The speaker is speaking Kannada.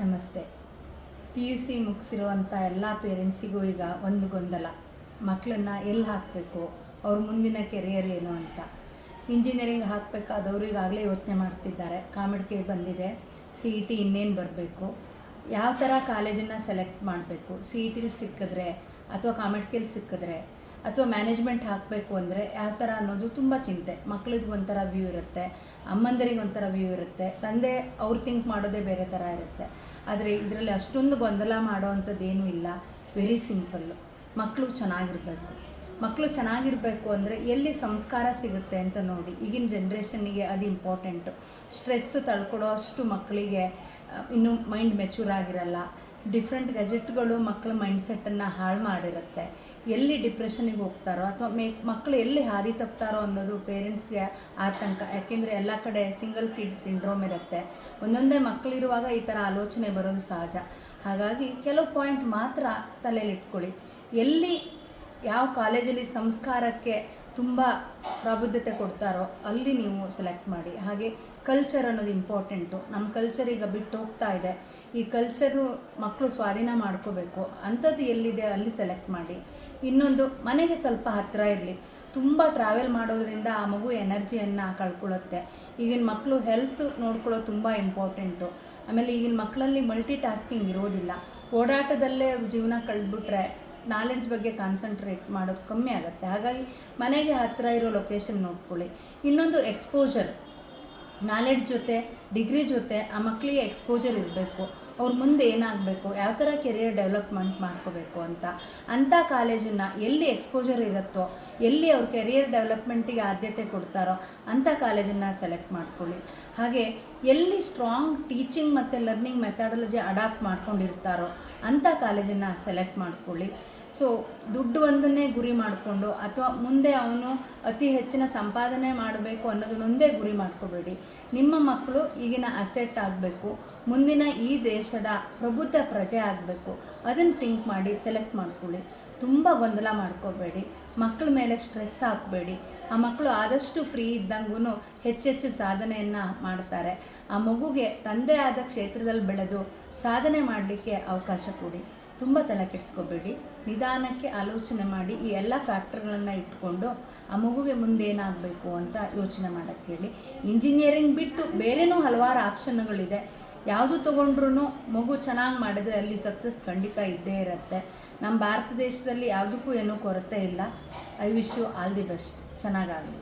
ನಮಸ್ತೆ. PUC ಮುಗಿಸಿರುವಂಥ ಎಲ್ಲ ಪೇರೆಂಟ್ಸಿಗೂ ಈಗ ಒಂದು ಗೊಂದಲ, ಮಕ್ಕಳನ್ನ ಎಲ್ಲಿ ಹಾಕಬೇಕು, ಅವ್ರ ಮುಂದಿನ ಕೆರಿಯರ್ ಏನು ಅಂತ. ಇಂಜಿನಿಯರಿಂಗ್ ಹಾಕಬೇಕಾದವರು ಈಗಾಗಲೇ ಯೋಚನೆ ಮಾಡ್ತಿದ್ದಾರೆ. ಕಾಮೆಡ್ಗೆ ಬಂದಿದೆ, CET ಇನ್ನೇನು ಬರಬೇಕು, ಯಾವ ಥರ ಕಾಲೇಜನ್ನು ಸೆಲೆಕ್ಟ್ ಮಾಡಬೇಕು, CET ಸಿಕ್ಕಿದ್ರೆ ಅಥವಾ ಕಾಮೆಡ್ಕೇಲಿ ಸಿಕ್ಕಿದ್ರೆ ಅಥವಾ ಮ್ಯಾನೇಜ್ಮೆಂಟ್ ಹಾಕಬೇಕು ಅಂದರೆ ಯಾವ ಥರ ಅನ್ನೋದು ತುಂಬ ಚಿಂತೆ. ಮಕ್ಕಳಿಗೆ ಒಂಥರ ವ್ಯೂ ಇರುತ್ತೆ, ಅಮ್ಮಂದರಿಗೆ ಒಂಥರ ವ್ಯೂ ಇರುತ್ತೆ, ತಂದೆ ಅವ್ರು ಥಿಂಕ್ ಮಾಡೋದೇ ಬೇರೆ ಥರ ಇರುತ್ತೆ. ಆದರೆ ಇದರಲ್ಲಿ ಅಷ್ಟೊಂದು ಗೊಂದಲ ಮಾಡೋ ಅಂಥದ್ದೇನೂ ಇಲ್ಲ. Very simple. ಮಕ್ಕಳು ಚೆನ್ನಾಗಿರಬೇಕು ಅಂದರೆ ಎಲ್ಲಿ ಸಂಸ್ಕಾರ ಸಿಗುತ್ತೆ ಅಂತ ನೋಡಿ. ಈಗಿನ ಜನ್ರೇಷನ್ನಿಗೆ ಅದು ಇಂಪಾರ್ಟೆಂಟು. ಸ್ಟ್ರೆಸ್ಸು ತಳ್ಕೊಡೋ ಅಷ್ಟು ಮಕ್ಕಳಿಗೆ ಇನ್ನೂ ಮೈಂಡ್ ಮೆಚೂರ್ ಆಗಿರಲ್ಲ. ಡಿಫ್ರೆಂಟ್ ಗ್ಯಾಜೆಟ್ಗಳು ಮಕ್ಕಳ ಮೈಂಡ್ಸೆಟ್ಟನ್ನು ಹಾಳು ಮಾಡಿರುತ್ತೆ. ಎಲ್ಲಿ ಡಿಪ್ರೆಷನಿಗೆ ಹೋಗ್ತಾರೋ ಅಥವಾ ಮಕ್ಕಳು ಎಲ್ಲಿ ಹಾದಿ ತಪ್ತಾರೋ ಅನ್ನೋದು ಪೇರೆಂಟ್ಸ್ಗೆ ಆತಂಕ. ಯಾಕೆಂದರೆ ಎಲ್ಲ ಕಡೆ ಸಿಂಗಲ್ ಕಿಡ್ ಸಿಂಡ್ರೋಮ್ ಇರುತ್ತೆ. ಒಂದೊಂದೇ ಮಕ್ಕಳಿರುವಾಗ ಈ ಥರ ಆಲೋಚನೆ ಬರೋದು ಸಹಜ. ಹಾಗಾಗಿ ಕೆಲವು ಪಾಯಿಂಟ್ ಮಾತ್ರ ತಲೆಯಲ್ಲಿಟ್ಕೊಳ್ಳಿ. ಎಲ್ಲಿ ಯಾವ ಕಾಲೇಜಲ್ಲಿ ಸಂಸ್ಕಾರಕ್ಕೆ ತುಂಬ ಪ್ರಾಬುದ್ಧತೆ ಕೊಡ್ತಾರೋ ಅಲ್ಲಿ ನೀವು ಸೆಲೆಕ್ಟ್ ಮಾಡಿ. ಹಾಗೆ ಕಲ್ಚರ್ ಅನ್ನೋದು ಇಂಪಾರ್ಟೆಂಟು. ನಮ್ಮ ಕಲ್ಚರ್ ಈಗ ಬಿಟ್ಟು ಹೋಗ್ತಾ ಇದೆ. ಈ ಕಲ್ಚರು ಮಕ್ಕಳು ಸ್ವಾಧೀನ ಮಾಡ್ಕೋಬೇಕು. ಅಂಥದ್ದು ಎಲ್ಲಿದೆ ಅಲ್ಲಿ ಸೆಲೆಕ್ಟ್ ಮಾಡಿ. ಇನ್ನೊಂದು, ಮನೆಗೆ ಸ್ವಲ್ಪ ಹತ್ತಿರ ಇರಲಿ. ತುಂಬ ಟ್ರಾವೆಲ್ ಮಾಡೋದ್ರಿಂದ ಆ ಮಗು ಎನರ್ಜಿಯನ್ನು ಕಳ್ಕೊಳ್ಳುತ್ತೆ. ಈಗಿನ ಮಕ್ಕಳು ಹೆಲ್ತ್ ನೋಡ್ಕೊಳ್ಳೋದು ತುಂಬ ಇಂಪಾರ್ಟೆಂಟು. ಆಮೇಲೆ ಈಗಿನ ಮಕ್ಕಳಲ್ಲಿ ಮಲ್ಟಿ ಟಾಸ್ಕಿಂಗ್ ಇರೋದಿಲ್ಲ. ಓಡಾಟದಲ್ಲೇ ಜೀವನ ಕಳೆದ್ಬಿಟ್ರೆ ನಾಲೆಡ್ಜ್ ಬಗ್ಗೆ ಕಾನ್ಸಂಟ್ರೇಟ್ ಮಾಡೋದು ಕಮ್ಮಿ ಆಗುತ್ತೆ. ಹಾಗಾಗಿ ಮನೆಗೆ ಹತ್ತಿರ ಇರೋ ಲೊಕೇಶನ್ ನೋಡ್ಕೊಳ್ಳಿ. ಇನ್ನೊಂದು, ಎಕ್ಸ್ಪೋಜರ್. ನಾಲೆಡ್ಜ್ ಜೊತೆ ಡಿಗ್ರಿ ಜೊತೆ ಆ ಮಕ್ಕಳಿಗೆ ಎಕ್ಸ್ಪೋಜರ್ ಇರಬೇಕು. ಅವ್ರ ಮುಂದೆ ಏನಾಗಬೇಕು, ಯಾವ ಥರ ಕೆರಿಯರ್ ಡೆವಲಪ್ಮೆಂಟ್ ಮಾಡ್ಕೋಬೇಕು ಅಂಥ ಕಾಲೇಜನ್ನು ಎಲ್ಲಿ ಎಕ್ಸ್ಪೋಜರ್ ಇರುತ್ತೋ, ಎಲ್ಲಿ ಅವ್ರ ಕೆರಿಯರ್ ಡೆವಲಪ್ಮೆಂಟಿಗೆ ಆದ್ಯತೆ ಕೊಡ್ತಾರೋ ಅಂಥ ಕಾಲೇಜನ್ನು ಸೆಲೆಕ್ಟ್ ಮಾಡ್ಕೊಳ್ಳಿ. ಹಾಗೆ ಎಲ್ಲಿ ಸ್ಟ್ರಾಂಗ್ ಟೀಚಿಂಗ್ ಮತ್ತು ಲರ್ನಿಂಗ್ ಮೆಥಡಾಲಜಿ ಅಡಾಪ್ಟ್ ಮಾಡ್ಕೊಂಡಿರ್ತಾರೋ ಅಂಥ ಕಾಲೇಜನ್ನು ಸೆಲೆಕ್ಟ್ ಮಾಡ್ಕೊಳ್ಳಿ. ಸೊ ದುಡ್ಡು ಒಂದನ್ನೇ ಗುರಿ ಮಾಡಿಕೊಂಡು ಅಥವಾ ಮುಂದೆ ಅವನು ಅತಿ ಹೆಚ್ಚಿನ ಸಂಪಾದನೆ ಮಾಡಬೇಕು ಅನ್ನೋದನ್ನೊಂದೇ ಗುರಿ ಮಾಡ್ಕೋಬೇಡಿ. ನಿಮ್ಮ ಮಕ್ಕಳು ಈಗಿನ ಅಸೆಟ್ ಆಗಬೇಕು, ಮುಂದಿನ ಈ ದೇಶದ ಪ್ರಬುದ್ಧ ಪ್ರಜೆ ಆಗಬೇಕು, ಅದನ್ನು ಥಿಂಕ್ ಮಾಡಿ ಸೆಲೆಕ್ಟ್ ಮಾಡ್ಕೊಳ್ಳಿ. ತುಂಬ ಗೊಂದಲ ಮಾಡ್ಕೋಬೇಡಿ. ಮಕ್ಕಳ ಮೇಲೆ ಸ್ಟ್ರೆಸ್ ಹಾಕಬೇಡಿ. ಆ ಮಕ್ಕಳು ಆದಷ್ಟು ಫ್ರೀ ಇದ್ದಂಗೂ ಹೆಚ್ಚೆಚ್ಚು ಸಾಧನೆಯನ್ನು ಮಾಡ್ತಾರೆ. ಆ ಮಗುಗೆ ತಂದೆ ಆದ ಕ್ಷೇತ್ರದಲ್ಲಿ ಬೆಳೆದು ಸಾಧನೆ ಮಾಡಲಿಕ್ಕೆ ಅವಕಾಶ ಕೊಡಿ. ತುಂಬ ತಲೆ ಕೆಡಿಸ್ಕೋಬೇಡಿ. ನಿಧಾನಕ್ಕೆ ಆಲೋಚನೆ ಮಾಡಿ ಈ ಎಲ್ಲ ಫ್ಯಾಕ್ಟರ್ಗಳನ್ನು ಇಟ್ಕೊಂಡು ಆ ಮಗುಗೆ ಮುಂದೇನಾಗಬೇಕು ಅಂತ ಯೋಚನೆ ಮಾಡೋಕ್ಕೆ ಹೇಳಿ. ಇಂಜಿನಿಯರಿಂಗ್ ಬಿಟ್ಟು ಬೇರೆನೂ ಹಲವಾರು ಆಪ್ಷನ್ಗಳಿದೆ. ಯಾವುದು ತೊಗೊಂಡ್ರೂ ಮಗು ಚೆನ್ನಾಗಿ ಮಾಡಿದರೆ ಅಲ್ಲಿ ಸಕ್ಸಸ್ ಖಂಡಿತ ಇದ್ದೇ ಇರುತ್ತೆ. ನಮ್ಮ ಭಾರತ ದೇಶದಲ್ಲಿ ಯಾವುದಕ್ಕೂ ಏನೂ ಕೊರತೆ ಇಲ್ಲ. I wish you all the best. ಚೆನ್ನಾಗಾಗಲಿ.